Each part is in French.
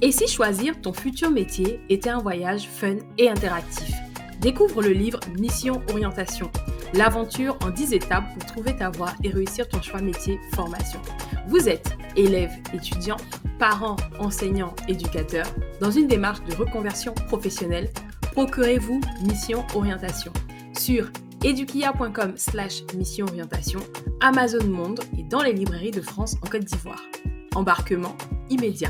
Et si choisir ton futur métier était un voyage fun et interactif? Découvre le livre Mission Orientation, l'aventure en 10 étapes pour trouver ta voie et réussir ton choix métier formation. Vous êtes élève, étudiant, parent, enseignant, éducateur. Dans une démarche de reconversion professionnelle, procurez-vous Mission Orientation sur edukia.com/mission orientation, Amazon Monde et dans les librairies de France en Côte d'Ivoire. Embarquement immédiat.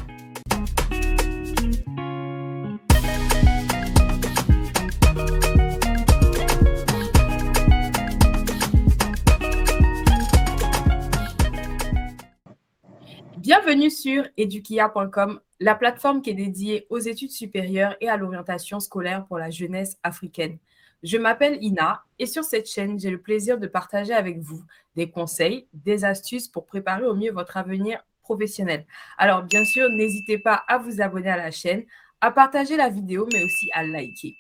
Bienvenue sur edukia.com, la plateforme qui est dédiée aux études supérieures et à l'orientation scolaire pour la jeunesse africaine. Je m'appelle Ina et sur cette chaîne, j'ai le plaisir de partager avec vous des conseils, des astuces pour préparer au mieux votre avenir professionnel. Alors, bien sûr, n'hésitez pas à vous abonner à la chaîne, à partager la vidéo, mais aussi à liker.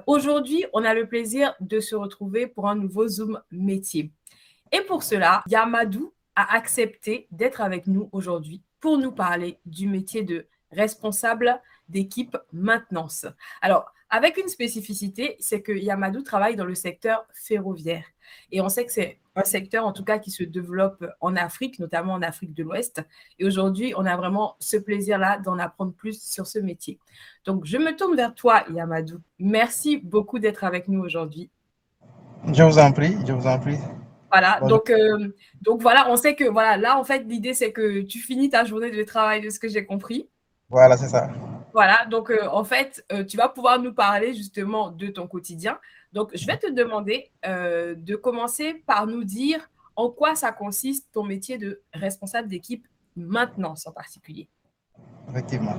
Aujourd'hui, on a le plaisir de se retrouver pour un nouveau Zoom métier. Et pour cela, Yamadou a accepté d'être avec nous aujourd'hui pour nous parler du métier de responsable d'équipe maintenance. Alors, avec une spécificité, c'est que Yamadou travaille dans le secteur ferroviaire. Et on sait que c'est un secteur, en tout cas, qui se développe en Afrique, notamment en Afrique de l'Ouest. Et aujourd'hui, on a vraiment ce plaisir-là d'en apprendre plus sur ce métier. Donc, je me tourne vers toi, Yamadou. Merci beaucoup d'être avec nous aujourd'hui. Je vous en prie, je vous en prie. Voilà, Bonjour. donc voilà, on sait que voilà, là, en fait, l'idée, c'est que tu finis ta journée de travail, de ce que j'ai compris. Voilà, c'est ça. Voilà, donc en fait, tu vas pouvoir nous parler justement de ton quotidien. Donc, je vais te demander de commencer par nous dire en quoi ça consiste ton métier de responsable d'équipe maintenance en particulier. Effectivement.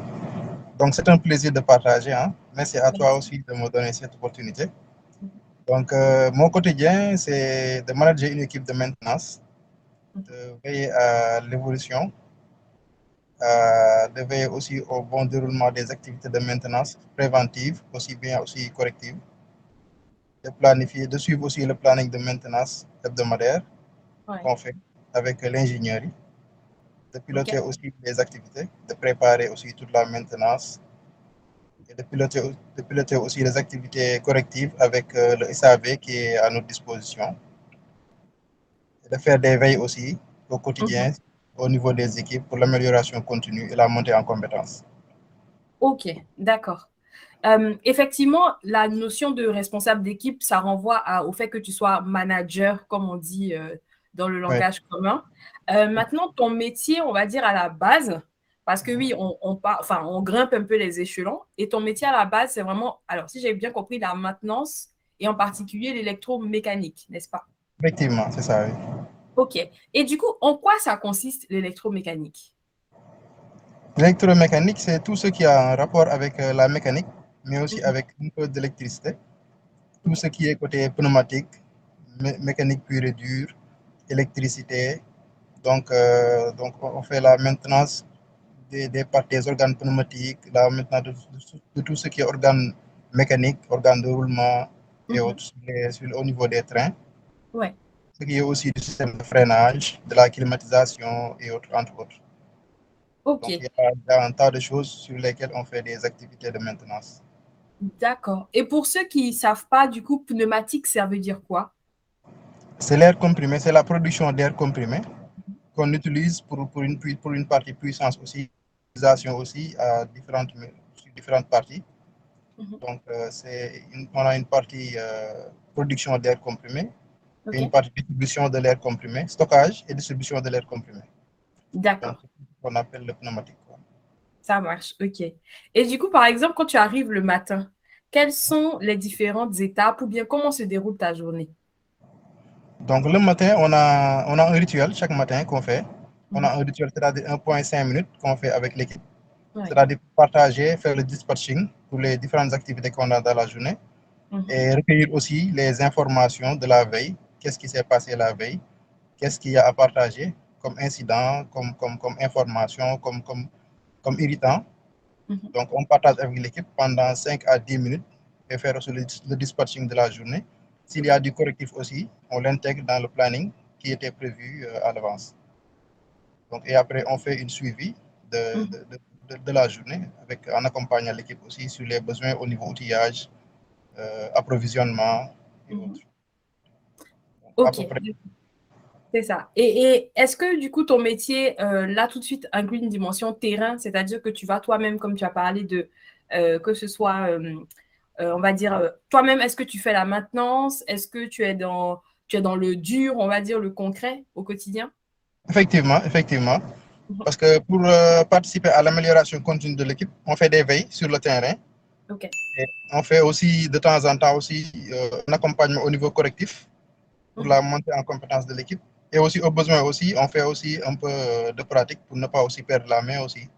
Donc, c'est un plaisir de partager. Merci à toi Merci. aussi de me donner cette opportunité. Donc, mon quotidien, c'est de manager une équipe de maintenance, de veiller à l'évolution, de veiller aussi au bon déroulement des activités de maintenance préventive, aussi bien aussi corrective, de planifier, de suivre aussi le planning de maintenance hebdomadaire Ouais. qu'on fait avec l'ingénierie, de OK. piloter aussi les activités, de préparer aussi toute la maintenance et de piloter aussi les activités correctives avec le SAV qui est à notre disposition, et de faire des veilles aussi au quotidien au niveau des équipes pour l'amélioration continue et la montée en compétences. OK, d'accord. Effectivement, la notion de responsable d'équipe, ça renvoie au fait que tu sois manager, comme on dit dans le Oui, langage commun. Maintenant, ton métier, on va dire à la base, parce que oui, on grimpe un peu les échelons, et ton métier à la base, c'est vraiment, alors si j'ai bien compris, la maintenance, et en particulier l'électromécanique, n'est-ce pas? effectivement, c'est ça. Oui. OK. Et du coup, en quoi ça consiste l'électromécanique? L'électromécanique, c'est tout ce qui a un rapport avec la mécanique, mais aussi Mhm. avec un peu d'électricité. Tout OK. ce qui est côté pneumatique, mécanique pure et dure, électricité. Donc on fait la maintenance des organes pneumatiques, là maintenant de tout ce qui est organes mécaniques, organes de roulement et Mhm. autres au niveau des trains. Ouais. Ce qui est aussi du système de freinage, de la climatisation et autres, entre autres. Donc OK. il y a un tas de choses sur lesquelles on fait des activités de maintenance. D'accord. Et pour ceux qui ne savent pas, du coup, pneumatique, ça veut dire quoi? C'est l'air comprimé, c'est la production d'air comprimé qu'on utilise pour une partie puissance aussi, utilisation aussi à différentes parties. Mhm. Donc, on a une partie production d'air comprimé et une OK. partie distribution de l'air comprimé, stockage et distribution de l'air comprimé. Donc, D'accord. c'est ce qu'on appelle le pneumatique, quoi. Ça marche. OK. Et du coup, par exemple, quand tu arrives le matin, quelles sont les différentes étapes ou bien comment se déroule ta journée? Donc, le matin, on a un rituel chaque matin qu'on fait. On a Mhm. un rituel, c'est-à-dire 1,5 minutes qu'on fait avec l'équipe. Ouais. C'est-à-dire partager, faire le dispatching pour les différentes activités qu'on a dans la journée Mhm. et recueillir aussi les informations de la veille. Qu'est-ce qui s'est passé la veille? Qu'est-ce qu'il y a à partager comme incident, comme information, comme irritant. Mhm. Donc, on partage avec l'équipe pendant 5 à 10 minutes et faire aussi le dispatching de la journée. S'il y a du correctif aussi, on l'intègre dans le planning qui était prévu à l'avance. Donc, et après, on fait une suivi de, Mhm. de, de, de la journée, en accompagnant l'équipe aussi sur les besoins au niveau outillage, approvisionnement et autres. Mhm. Donc, à Ok, peu près. c'est ça. Et est-ce que du coup ton métier, là tout de suite, inclut une dimension terrain, c'est-à-dire que tu vas toi-même, comme tu as parlé de, que ce soit, on va dire, toi-même, est-ce que tu fais la maintenance? Est-ce que tu es dans le dur, on va dire, le concret au quotidien? Effectivement, effectivement. Mhm. Parce que pour participer à l'amélioration continue de l'équipe, on fait des veilles sur le terrain. Ok. Et on fait aussi de temps en temps aussi un accompagnement au niveau correctif pour Mhm. la montée en compétence de l'équipe. Et aussi au besoin aussi, on fait aussi un peu de pratique pour ne pas aussi perdre la main aussi.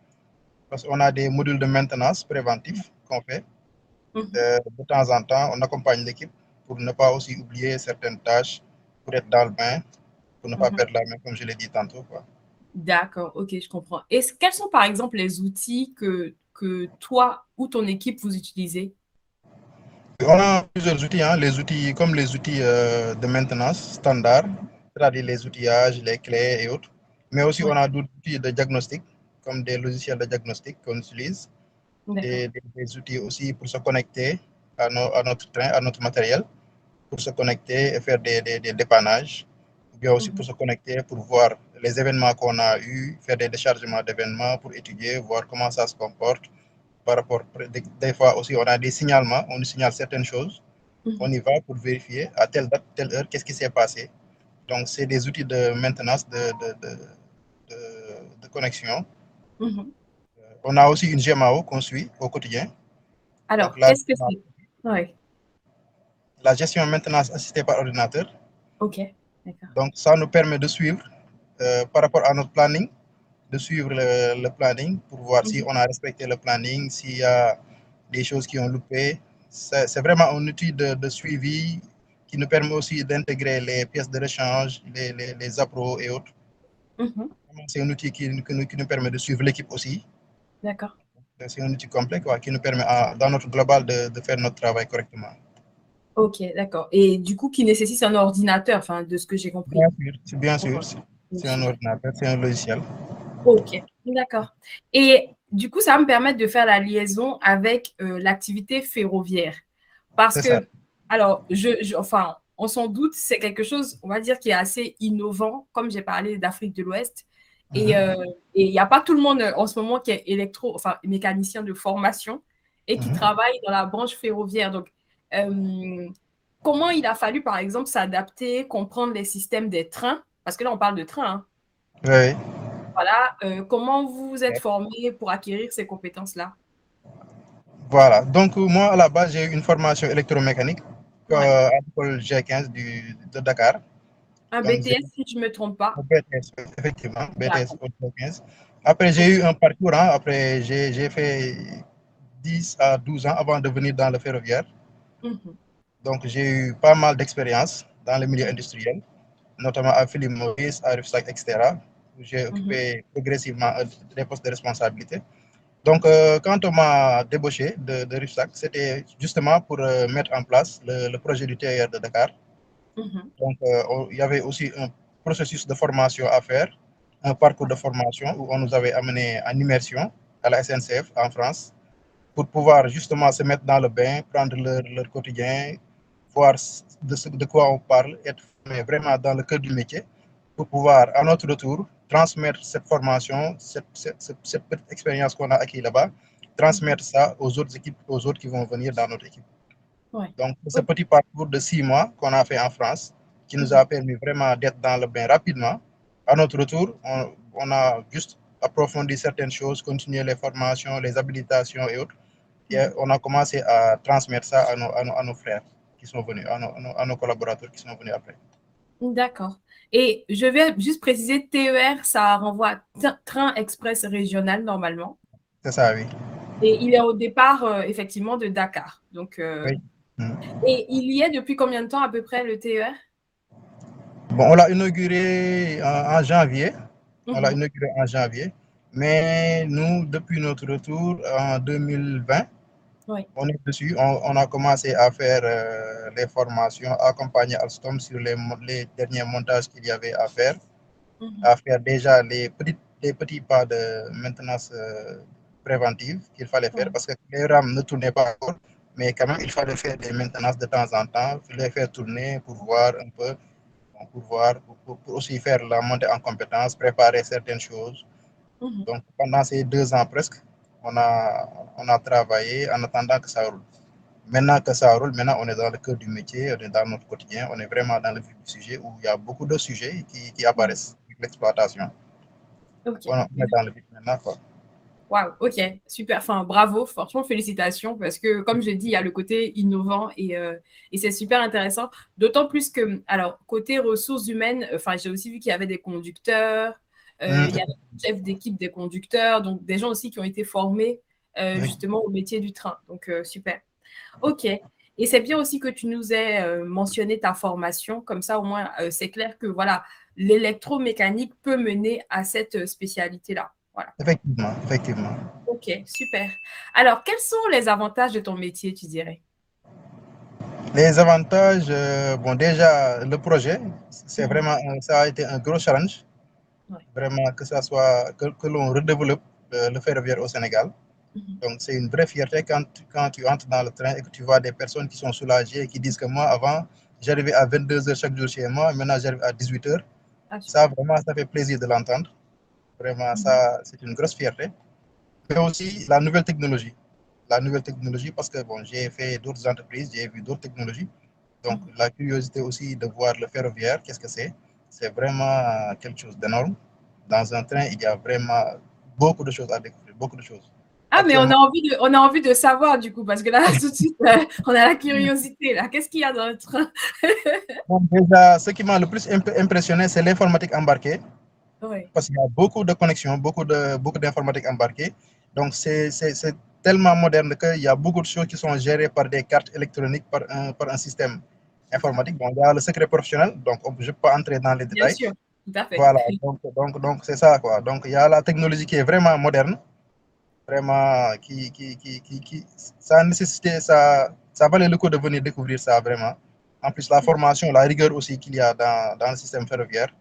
Parce qu'on a des modules de maintenance préventifs qu'on fait. Mhm. De temps en temps, on accompagne l'équipe pour ne pas aussi oublier certaines tâches, pour être dans le bain, pour ne pas Mhm. perdre la main, comme je l'ai dit tantôt, quoi. D'accord, ok, je comprends. Et quels sont par exemple les outils que toi ou ton équipe vous utilisez? On a plusieurs outils, hein, les outils comme les outils de maintenance standard, c'est-à-dire les outillages, les clés et autres. Mais aussi, Ouais, on a d'autres outils de diagnostic, comme des logiciels de diagnostic qu'on utilise, d'accord. et des outils aussi pour se connecter à notre train, à notre matériel, pour se connecter et faire des dépannages, ou bien aussi pour Mhm. se connecter pour voir les événements qu'on a eus, faire des déchargements d'événements pour étudier, voir comment ça se comporte par rapport. Des fois aussi, on a des signalements, on nous signale certaines choses, on Mhm. y va pour vérifier à telle date, telle heure, qu'est-ce qui s'est passé. Donc, c'est des outils de maintenance, de connexion. Mhm. On a aussi une GMAO qu'on suit au quotidien. Donc, Alors, qu'est-ce que c'est? Oui, la gestion maintenance assistée par ordinateur. ok, d'accord. Donc, ça nous permet de suivre par rapport à notre planning, de suivre le planning pour voir si Mhm. on a respecté le planning, s'il y a des choses qui ont loupé. C'est vraiment un outil de suivi qui nous permet aussi d'intégrer les pièces de rechange, les appros et autres. Mhm. C'est un outil qui nous permet de suivre l'équipe aussi. D'accord. C'est un outil complet quoi, qui nous permet, dans notre global, de faire notre travail correctement. Ok, d'accord. Et du coup, qui nécessite un ordinateur, enfin, de ce que j'ai compris. Bien sûr, Ouais. c'est un Super. ordinateur, c'est un logiciel. Ok, d'accord. Et du coup, ça va me permettre de faire la liaison avec l'activité ferroviaire. Parce C'est ça. que, alors, enfin, on s'en doute, c'est quelque chose, on va dire, qui est assez innovant, comme j'ai parlé d'Afrique de l'Ouest. Et Mhm, il n'y a pas tout le monde en ce moment qui est enfin, mécanicien de formation et qui mhm. travaille dans la branche ferroviaire. Donc, euh, comment il a fallu, par exemple, s'adapter, comprendre les systèmes des trains? Parce que là, on parle de trains, hein. Oui, Voilà, comment vous vous êtes formé pour acquérir ces compétences-là? voilà. Donc, moi, à la base, j'ai eu une formation électromécanique Ouais. à l'école G15 de Dakar. Un Donc, j'ai BTS, si je ne me trompe pas. un BTS, effectivement, BTS D'accord. au G15. Après, j'ai Ok. eu un parcours, hein. Après, j'ai fait 10 à 12 ans avant de venir dans le ferroviaire. Mhm. Donc, j'ai eu pas mal d'expérience dans le milieu Mhm. industriel, notamment à Philippe Maurice, à Rufsac, etc. Où j'ai Mhm. occupé progressivement des postes de responsabilité. Donc, quand on m'a débauché de Rufsac, c'était justement pour mettre en place le projet du TER de Dakar. Mhm. Donc, il y avait aussi un processus de formation à faire, un parcours de formation où on nous avait amené en immersion à la SNCF en France pour pouvoir justement se mettre dans le bain, prendre leur quotidien, voir de quoi on parle, être vraiment dans le cœur du métier pour pouvoir, à notre retour, transmettre cette formation, cette petite expérience qu'on a acquis là-bas, Mhm. transmettre ça aux autres équipes, aux autres qui vont venir dans notre équipe. Ouais. Donc, ce Ok. petit parcours de 6 mois qu'on a fait en France, qui nous Mhm. a permis vraiment d'être dans le bain rapidement. À notre retour, on a juste approfondi certaines choses, continué les formations, les habilitations et autres. Et Mhm. on a commencé à transmettre ça à nos frères qui sont venus, à nos collaborateurs qui sont venus après. D'accord. Et je vais juste préciser, TER, ça renvoie à train express régional normalement. C'est ça, oui. Et il est au départ, effectivement, de Dakar. Donc, Oui. Mhm. et il y est depuis combien de temps à peu près le TER? Bon, on l'a inauguré en janvier. On l'a Mhm. inauguré en janvier. Mais nous, depuis notre retour en 2020, Oui. on est dessus. On a commencé à faire les formations, à accompagner Alstom sur les derniers montages qu'il y avait à faire, Mhm. à faire déjà les petits pas de maintenance préventives qu'il fallait faire Ouais. parce que les rames ne tournaient pas encore, mais quand même, il fallait faire des maintenances de temps en temps, les faire tourner pour voir un peu, pour voir, pour aussi faire la montée en compétences, préparer certaines choses. Mhm. Donc, pendant ces 2 ans presque, on a travaillé en attendant que ça roule. Maintenant que ça roule, maintenant on est dans le cœur du métier, on est dans notre quotidien, on est vraiment dans le vif du sujet où il y a beaucoup de sujets qui Mhm. apparaissent avec l'exploitation. Ok. On est dans le vif maintenant, quoi. Waouh, ok, super. Enfin, bravo, franchement, félicitations, parce que, comme je dis, il y a le côté innovant et c'est super intéressant. D'autant plus que, alors, côté ressources humaines, enfin, j'ai aussi vu qu'il y avait des conducteurs, il y avait des chefs d'équipe des conducteurs, donc des gens aussi qui ont été formés Oui. justement au métier du train. Donc, super. Ok. Et c'est bien aussi que tu nous aies mentionné ta formation, comme ça au moins c'est clair que voilà, l'électromécanique peut mener à cette spécialité-là. Voilà. Effectivement, effectivement. Ok, super. Alors, quels sont les avantages de ton métier, tu dirais? Les avantages, bon, déjà, le projet, c'est Mhm. vraiment, ça a été un gros challenge, Ouais. vraiment, que ça soit, que l'on redéveloppe le ferroviaire au Sénégal. Mhm. Donc, c'est une vraie fierté quand tu entres dans le train et que tu vois des personnes qui sont soulagées et qui disent que moi, avant, j'arrivais à 22 heures chaque jour chez moi, maintenant j'arrive à 18 heures. Ah, Ça, super. vraiment, ça fait plaisir de l'entendre. Vraiment, Mhm. ça, c'est une grosse fierté. Mais aussi la nouvelle technologie. La nouvelle technologie, parce que bon, j'ai fait d'autres entreprises, j'ai vu d'autres technologies. Donc, Mhm. la curiosité aussi de voir le ferroviaire, qu'est-ce que c'est? C'est vraiment quelque chose d'énorme. Dans un train, il y a vraiment beaucoup de choses à découvrir, beaucoup de choses. Ah, mais Actuellement, on a envie de savoir du coup, parce que là, tout de suite, on a la curiosité là. Qu'est-ce qu'il y a dans le train? bon, déjà, ce qui m'a le plus impressionné, c'est l'informatique embarquée, Oui, parce qu'il y a beaucoup de connexions, beaucoup d'informatique embarquée. Donc, c'est tellement moderne qu'il y a beaucoup de choses qui sont gérées par des cartes électroniques, par un système informatique. Bon, il y a le secret professionnel, donc je ne peux pas entrer dans les bien détails. sûr, tout à fait. Voilà, donc c'est ça, quoi. Donc, il y a la technologie qui est vraiment moderne, vraiment, ça nécessitait, ça valait le coup de venir découvrir ça, vraiment. En plus, la formation, la rigueur aussi qu'il y a dans le système ferroviaire,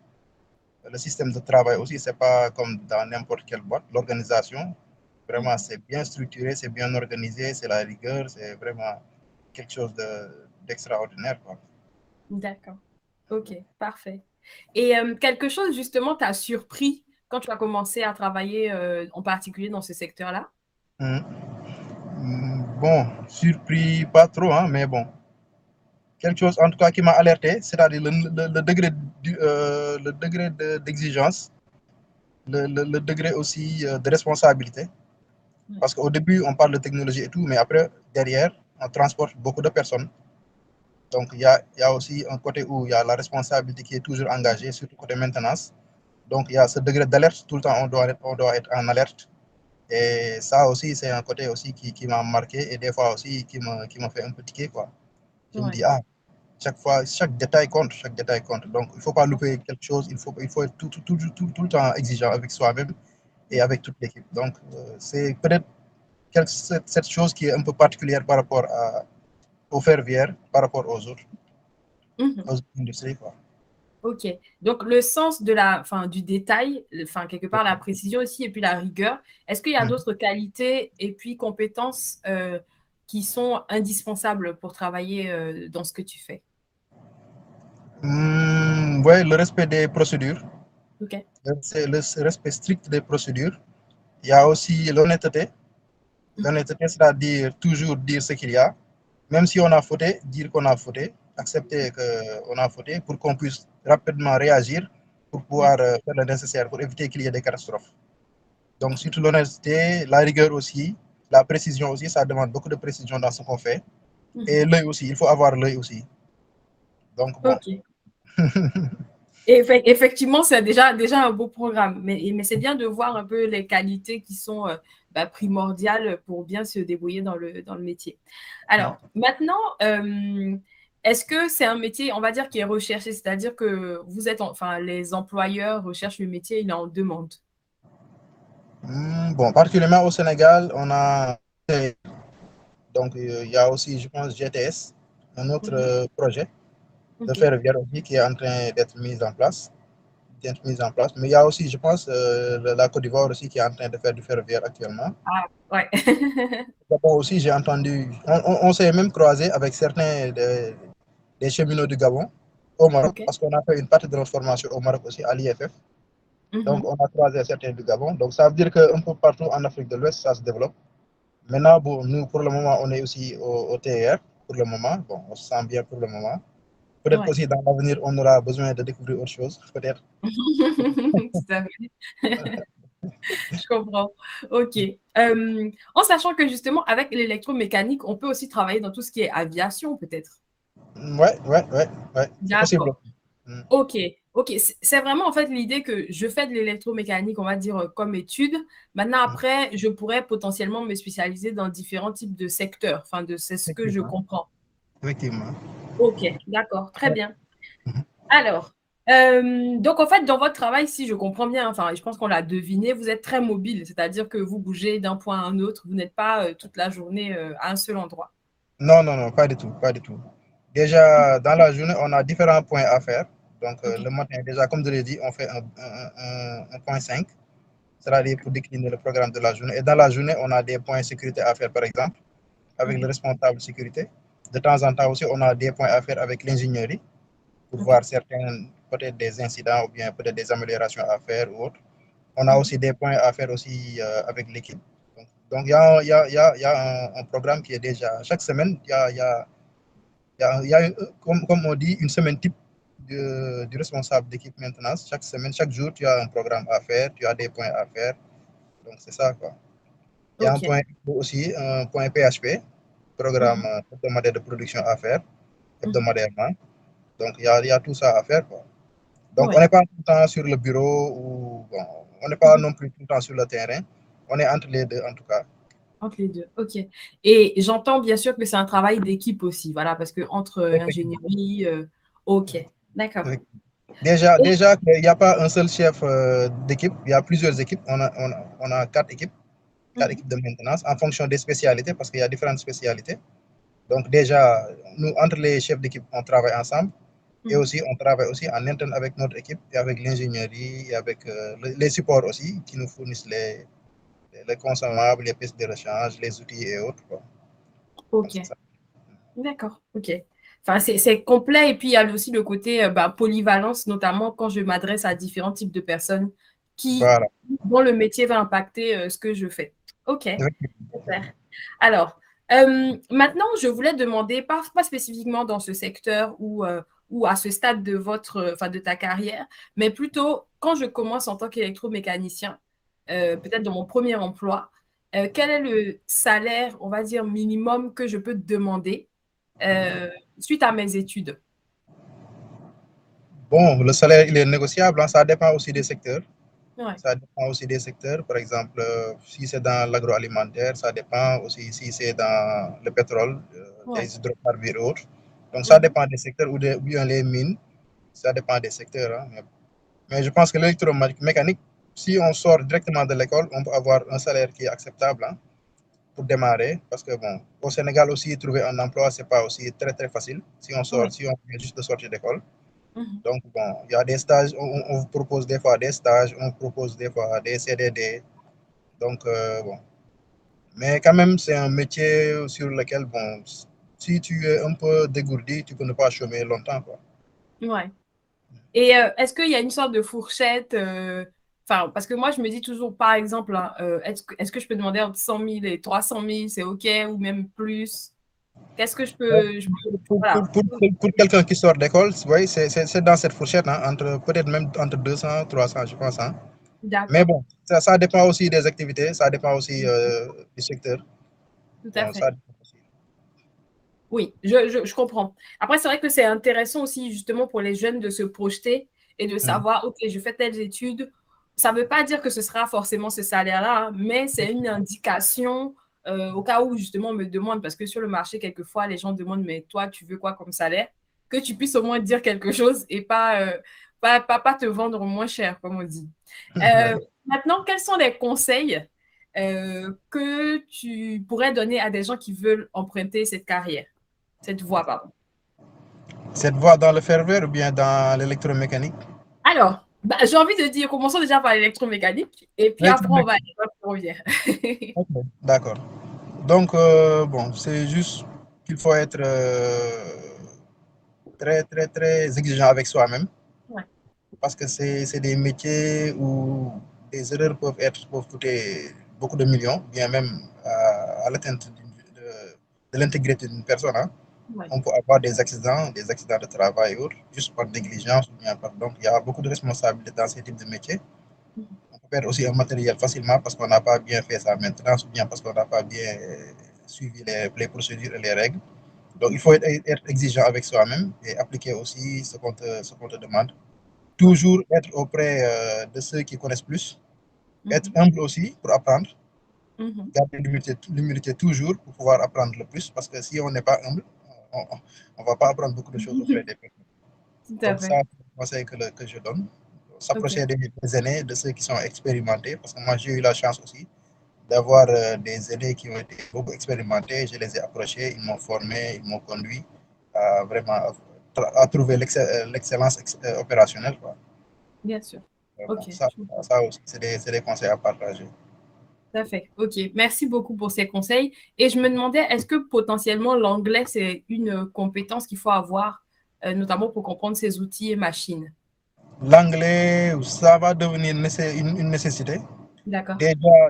le système de travail aussi, c'est pas comme dans n'importe quelle boîte. L'organisation, vraiment, Mhm. c'est bien structuré, c'est bien organisé, c'est la rigueur, c'est vraiment quelque chose d'extraordinaire, quoi. D'accord. Ok, parfait. Et quelque chose justement t'a surpris quand tu as commencé à travailler en particulier dans ce secteur-là? Bon, surpris pas trop, hein, mais bon, quelque chose en tout cas qui m'a alerté, c'est-à-dire le degré, le degré d'exigence, le degré aussi de responsabilité. Ouais. Parce qu'au début, on parle de technologie et tout, mais après, derrière, on transporte beaucoup de personnes. Donc, il y a aussi un côté où il y a la responsabilité qui est toujours engagée, surtout côté maintenance. Donc, il y a ce degré d'alerte, tout le temps, on doit être en alerte. Et ça aussi, c'est un côté aussi qui m'a marqué et des fois aussi qui me fait un peu tiquer, quoi. Je me dis, Ouais. ah, chaque fois, chaque détail compte, chaque détail compte. Donc, il ne faut pas louper quelque chose, il faut être tout le temps exigeant avec soi-même et avec toute l'équipe. Donc, c'est peut-être cette chose qui est un peu particulière par rapport au ferroviaire, par rapport Mhm. aux industries, quoi. Ok. Donc le sens de la, enfin, du détail, enfin, quelque part la précision aussi et puis la rigueur. Est-ce qu'il y a Mhm. d'autres qualités et puis compétences qui sont indispensables pour travailler dans ce que tu fais? Ouais, le respect des procédures, Ok. c'est le respect strict des procédures. Il y a aussi l'honnêteté. Mhm. L'honnêteté, c'est-à-dire toujours dire ce qu'il y a, même si on a fauté, dire qu'on a fauté, accepter qu'on a fauté pour qu'on puisse rapidement réagir pour pouvoir D'accord. faire le nécessaire pour éviter qu'il y ait des catastrophes. Donc, Ok. surtout l'honnêteté, la rigueur aussi, la précision aussi, ça demande beaucoup de précision dans ce qu'on fait. Et Mhm. l'œil aussi, il faut avoir l'œil aussi. Donc, bon. Ok. Et effectivement, c'est déjà un beau programme, mais c'est bien de voir un peu les qualités qui sont bah, primordiales pour bien se débrouiller dans le métier. Alors, maintenant, est-ce que c'est un métier, on va dire, qui est recherché, c'est-à-dire que vous êtes, enfin, les employeurs recherchent le métier, il est en demande. Bon, particulièrement au Sénégal, on a donc il y a aussi, je pense, GTS, un autre Mhm. projet de Ok. ferroviaire aussi qui est en train d'être mis en place. être mises en place. Mais il y a aussi, je pense, la Côte d'Ivoire aussi qui est en train de faire du ferroviaire actuellement. Ah, ouais. Gabon aussi, j'ai entendu, on s'est même croisé avec certains des cheminots du Gabon au Maroc, OK. parce qu'on a fait une partie de notre formation au Maroc aussi, à l'IFF. Donc, Mhm. on a croisé certains du Gabon. Donc, ça veut dire qu'un peu partout en Afrique de l'Ouest, ça se développe. Maintenant, bon, nous, pour le moment, on est aussi au TER, pour le moment. Bon, on se sent bien pour le moment. Peut-être Ouais. qu'aussi dans l'avenir, on aura besoin de découvrir autre chose, peut-être. Tout à fait. Je comprends. OK. En sachant que justement, avec l'électromécanique, on peut aussi travailler dans tout ce qui est aviation, peut-être. Ouais, ouais, ouais, ouais, c'est possible. D'accord. OK. OK. C'est vraiment en fait l'idée que je fais de l'électromécanique, on va dire, comme étude. Maintenant, après, je pourrais potentiellement me spécialiser dans différents types de secteurs. Enfin, c'est ce que je Effectivement, comprends. effectivement. OK. D'accord. Très Ouais. bien. Alors, donc en fait, dans votre travail, si je comprends bien, enfin, je pense qu'on l'a deviné, vous êtes très mobile, c'est-à-dire que vous bougez d'un point à un autre, vous n'êtes pas toute la journée à un seul endroit. Non, non, non, pas du tout, pas du tout. Déjà, dans la journée, on a différents points à faire. Donc, OK. le matin, déjà, comme je l'ai dit, on fait un point 5, c'est-à-dire pour décliner le programme de la journée. Et dans la journée, on a des points sécurité à faire, par exemple, avec le OK. responsable sécurité. De temps en temps aussi, on a des points à faire avec l'ingénierie pour OK. voir certains, peut-être des incidents ou bien peut-être des améliorations à faire ou autres. On a Mhm. aussi des points à faire aussi avec l'équipe. Donc, il y a, y a, y a, y a un programme qui est déjà, chaque semaine, il y a comme on dit, une semaine type du responsable d'équipe maintenance. Chaque semaine, chaque jour, tu as un programme à faire, tu as des points à faire. Donc, c'est ça, quoi. Il y a un OK. point aussi, un point PHP, programme Mhm. hebdomadaire de production à faire, Mhm. hebdomadairement. Donc, il y a tout ça à faire, quoi. Donc, on Ouais. n'est pas tout le temps sur le bureau ou bon, on n'est pas Mhm. non plus tout le temps sur le terrain. On est entre les deux, en tout cas. Entre les deux. OK. Et j'entends bien sûr que c'est un travail d'équipe aussi, voilà, parce que entre Effectivement. ingénierie, OK. D'accord. Et- Déjà, il n'y a pas un seul chef d'équipe, il y a plusieurs équipes. On a quatre Mhm. équipes de maintenance en fonction des spécialités, parce qu'il y a différentes spécialités. Donc déjà, nous, entre les chefs d'équipe, on travaille ensemble. Et Mhm. aussi, on travaille aussi en interne avec notre équipe et avec l'ingénierie et avec les supports aussi qui nous fournissent les consommables, les pistes de rechange, les outils et autres, quoi. Donc, c'est OK. ça. D'accord, ok. Enfin, c'est complet et puis il y a aussi le côté polyvalence, notamment quand je m'adresse à différents types de personnes qui, Voilà. dont le métier va impacter ce que je fais. Ok, super. Alors, maintenant, je voulais demander, pas spécifiquement dans ce secteur ou à ce stade de enfin, de ta carrière, mais plutôt quand je commence en tant qu'électromécanicien, peut-être dans mon premier emploi, quel est le salaire, on va dire, minimum que je peux demander euh, suite à mes études? Bon, le salaire, il est négociable, hein, ça dépend aussi des secteurs. Ouais, Ça dépend aussi des secteurs. Par exemple, si c'est dans l'agroalimentaire, ça dépend aussi si c'est dans le pétrole, ouais. les hydrocarbures et autres. Donc, ça Mhm. dépend des secteurs ou bien les mines. Ça dépend des secteurs, hein. Mais je pense que l'électromécanique, si on sort directement de l'école, on peut avoir un salaire qui est acceptable, hein, pour démarrer. Parce que, bon, au Sénégal aussi, trouver un emploi, c'est pas aussi très, très facile si on sort, Ouais. si on vient juste de sortir d'école. Mhm. Donc, bon, il y a des stages, on vous propose des fois des stages, on propose des fois des CDD. Donc, bon. Mais quand même, c'est un métier sur lequel, bon, si tu es un peu dégourdi, tu peux ne pas chômer longtemps, quoi. Ouais. Et est-ce qu'il y a une sorte de fourchette enfin, parce que moi, je me dis toujours, par exemple, hein, est-ce que je peux demander entre 100 000 et 300 000, c'est OK, ou même plus? Qu'est-ce que voilà, Pour quelqu'un qui sort d'école, oui, c'est dans cette fourchette, hein, peut-être même entre 200 300, je pense, hein. Mais d'accord, bon, ça dépend aussi des activités, ça dépend aussi du secteur. tout à Bon, ça fait. dépend aussi. Oui, je comprends. Après, c'est vrai que c'est intéressant aussi, justement, pour les jeunes de se projeter et de Mhm. savoir, OK, je fais telles études. Ça ne veut pas dire que ce sera forcément ce salaire-là, hein, mais c'est une indication au cas où, justement, on me demande, parce que sur le marché, quelquefois, les gens demandent, mais toi, tu veux quoi comme salaire? Que tu puisses au moins dire quelque chose et pas te vendre moins cher, comme on dit. Ouais. Maintenant, quels sont les conseils que tu pourrais donner à des gens qui veulent emprunter cette carrière? Cette voie, pardon. Cette voie dans le ferroviaire ou bien dans l'électromécanique? Alors, Bah, j'ai envie de dire, commençons déjà par l'électromécanique et puis après, on va aller dans le ferroviaire. Ok, d'accord. Donc, bon, c'est juste qu'il faut être très, très, très exigeant avec soi-même Ouais, parce que c'est des métiers où des erreurs peuvent coûter beaucoup de millions, bien même à l'atteinte de l'intégrité d'une personne. Hein. ouais. On peut avoir des accidents de travail et autres, juste par négligence ou bien par. Donc, il y a beaucoup de responsabilités dans ce type de métier. Mhm. On peut perdre aussi un matériel facilement parce qu'on n'a pas bien fait sa maintenance ou bien parce qu'on n'a pas bien suivi les procédures et les règles. Donc, il faut être exigeant avec soi-même et appliquer aussi ce qu'on te demande. Ouais. Toujours être auprès de ceux qui connaissent plus. Être Mhm. humble aussi pour apprendre. Mhm. Garder l'humilité toujours pour pouvoir apprendre le plus. Parce que si on n'est pas humble, on ne va pas apprendre beaucoup de choses auprès des personnes. Tout à Donc, ça, fait. c'est le conseil que je donne. Ok. S'approcher des aînés, de ceux qui sont expérimentés. Parce que moi, j'ai eu la chance aussi d'avoir des aînés qui ont été beaucoup expérimentés. Je les ai approchés, ils m'ont formé, ils m'ont conduit à vraiment à trouver l'excellence opérationnelle. Quoi. Bien sûr. Ok. Bon, ça aussi, c'est des conseils à partager. Tout à fait. Ok. Merci beaucoup pour ces conseils. Et je me demandais, est-ce que potentiellement l'anglais, c'est une compétence qu'il faut avoir, notamment pour comprendre ces outils et machines? L'anglais, ça va devenir une nécessité. D'accord.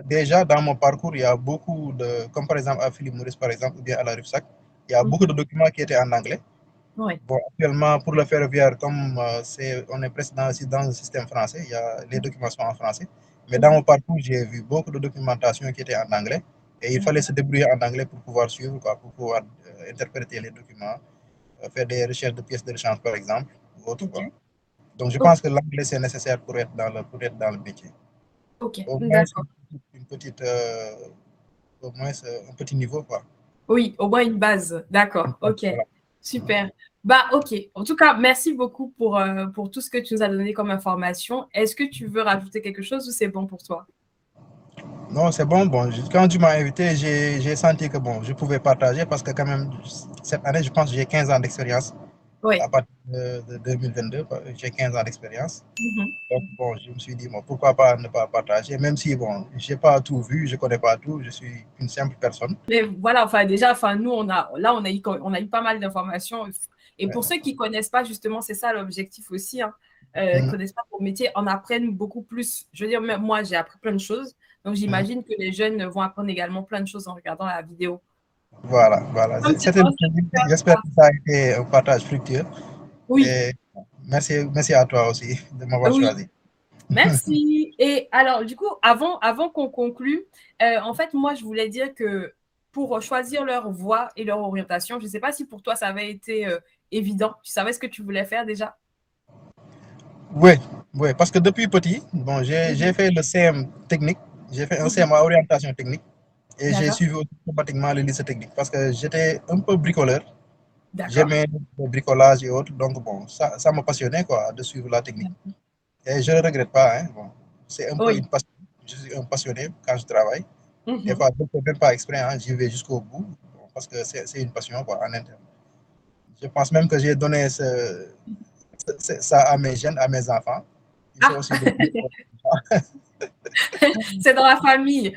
Déjà, dans mon parcours, il y a beaucoup de, comme par exemple à Philippe Maurice, par exemple, ou bien à la RUFSAC, il y a beaucoup de Mhm. documents qui étaient en anglais. Oui. Bon, actuellement, pour le ferroviaire, comme on est presque dans un système français, les documents sont en français. Mais dans mon Mhm. parcours, j'ai vu beaucoup de documentation qui était en anglais. Et il fallait se débrouiller en anglais pour pouvoir suivre, quoi, pour pouvoir interpréter les documents, faire des recherches de pièces de rechange, par exemple, ou autre, Ok. quoi. Donc, je Ok. pense que l'anglais, c'est nécessaire pour être dans le métier. Ok. Au moins, D'accord. une petite, au moins un petit niveau, quoi. Oui, au moins une base. D'accord. Ok. Voilà. Super. Bah, ok. En tout cas, merci beaucoup pour tout ce que tu nous as donné comme information. Est-ce que tu veux rajouter quelque chose ou c'est bon pour toi? Non, c'est bon. Bon, quand tu m'as invité, j'ai senti que bon, je pouvais partager parce que quand même, cette année, je pense que j'ai 15 ans d'expérience. À Oui. partir de 2022, j'ai 15 ans d'expérience. Mhm. Donc, bon, je me suis dit, bon, pourquoi pas ne pas partager, même si, bon, je n'ai pas tout vu, je ne connais pas tout, je suis une simple personne. Mais voilà, enfin, déjà, enfin, nous, on a eu pas mal d'informations. Et pour ceux qui ne connaissent pas, justement, c'est ça l'objectif aussi. Hein, ne Mm. connaissent pas mon métier, en apprennent beaucoup plus. Je veux dire, même moi, j'ai appris plein de choses. Donc, Mm. j'imagine que les jeunes vont apprendre également plein de choses en regardant la vidéo. Voilà, voilà. Comme c'est C'était dans le ce plaisir. J'espère secteur-là. que ça a été un partage fructueux. Oui, Et merci à toi aussi de m'avoir oui. choisi. Merci. Et alors, du coup, avant qu'on conclue, en fait, moi, je voulais dire que pour choisir leur voie et leur orientation, je ne sais pas si pour toi, ça avait été évident. Tu savais ce que tu voulais faire déjà? Oui, oui, parce que depuis petit, bon, j'ai Mhm. fait le CM technique, j'ai fait un CM Mhm. à orientation technique et j'ai D'accord. suivi automatiquement le lycée technique parce que j'étais un peu bricoleur. D'accord. J'aimais le bricolage et autres, donc bon, ça m'a passionné quoi, de suivre la technique. Et je ne le regrette pas, hein, bon, c'est un peu une Oui. passion. Je suis un passionné quand je travaille. Des Mhm. fois, je ne fais même pas exprès, hein, j'y vais jusqu'au bout bon, parce que c'est une passion quoi, en interne. Je pense même que j'ai donné ça à mes jeunes, à mes enfants. Ils sont Ah, aussi des. c'est dans la famille.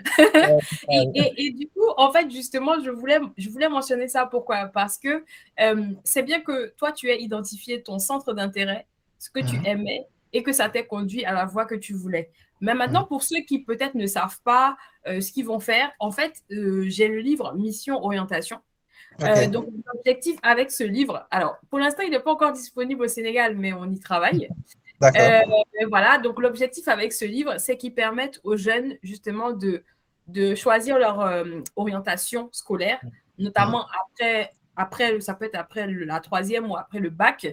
Ouais, Et du coup, en fait, justement, je voulais mentionner ça. Pourquoi? Parce que c'est bien que toi, tu aies identifié ton centre d'intérêt, ce que tu mhm, aimais, et que ça t'ait conduit à la voie que tu voulais. Mais maintenant, mhm. pour ceux qui peut-être ne savent pas ce qu'ils vont faire, en fait, j'ai le livre Mission Orientation. Ok, Donc, l'objectif avec ce livre, alors, pour l'instant, il n'est pas encore disponible au Sénégal, mais on y travaille. d'accord. Euh, voilà, donc l'objectif avec ce livre, c'est qu'il permette aux jeunes justement de choisir leur orientation scolaire, Mhm, notamment après, ça peut être après la troisième ou après le bac,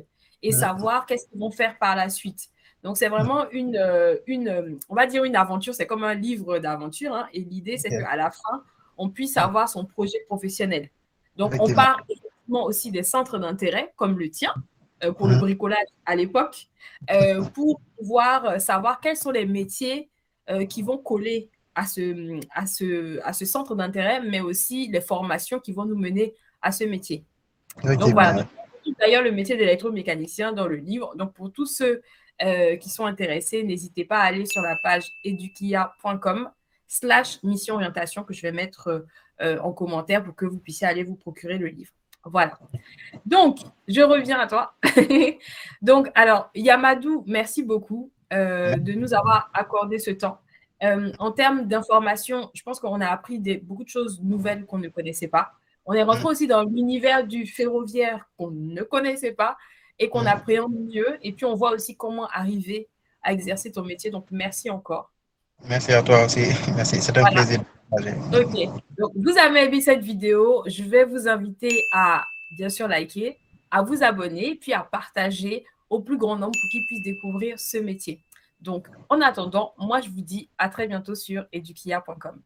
et mhm, savoir qu'est-ce qu'ils vont faire par la suite. Donc c'est vraiment on va dire une aventure, c'est comme un livre d'aventure, hein, et l'idée c'est ok, qu'à la fin, on puisse avoir son projet professionnel. Donc on effectivement. part effectivement aussi des centres d'intérêt comme le tien pour le Mhm, bricolage à l'époque pour pouvoir savoir quels sont les métiers qui vont coller à ce centre d'intérêt, mais aussi les formations qui vont nous mener à ce métier. Donc voilà, effectivement. donc, d'ailleurs le métier d'électromécanicien dans le livre. Donc pour tous ceux qui sont intéressés, n'hésitez pas à aller sur la page edukia.com/mission orientation que je vais mettre en commentaire pour que vous puissiez aller vous procurer le livre. Voilà. Donc, je reviens à toi. Donc, alors, Yamadou, merci beaucoup de nous avoir accordé ce temps. En termes d'information, je pense qu'on a appris beaucoup de choses nouvelles qu'on ne connaissait pas. On est rentré aussi dans l'univers du ferroviaire qu'on ne connaissait pas et qu'on appréhende mieux. Et puis, on voit aussi comment arriver à exercer ton métier. Donc, merci encore. Merci à toi aussi. Merci, c'est un plaisir de partager. Ok, donc vous avez aimé cette vidéo. Je vais vous inviter à, bien sûr, liker, à vous abonner, puis à partager au plus grand nombre pour qu'ils puissent découvrir ce métier. Donc, en attendant, moi, je vous dis à très bientôt sur edukia.com.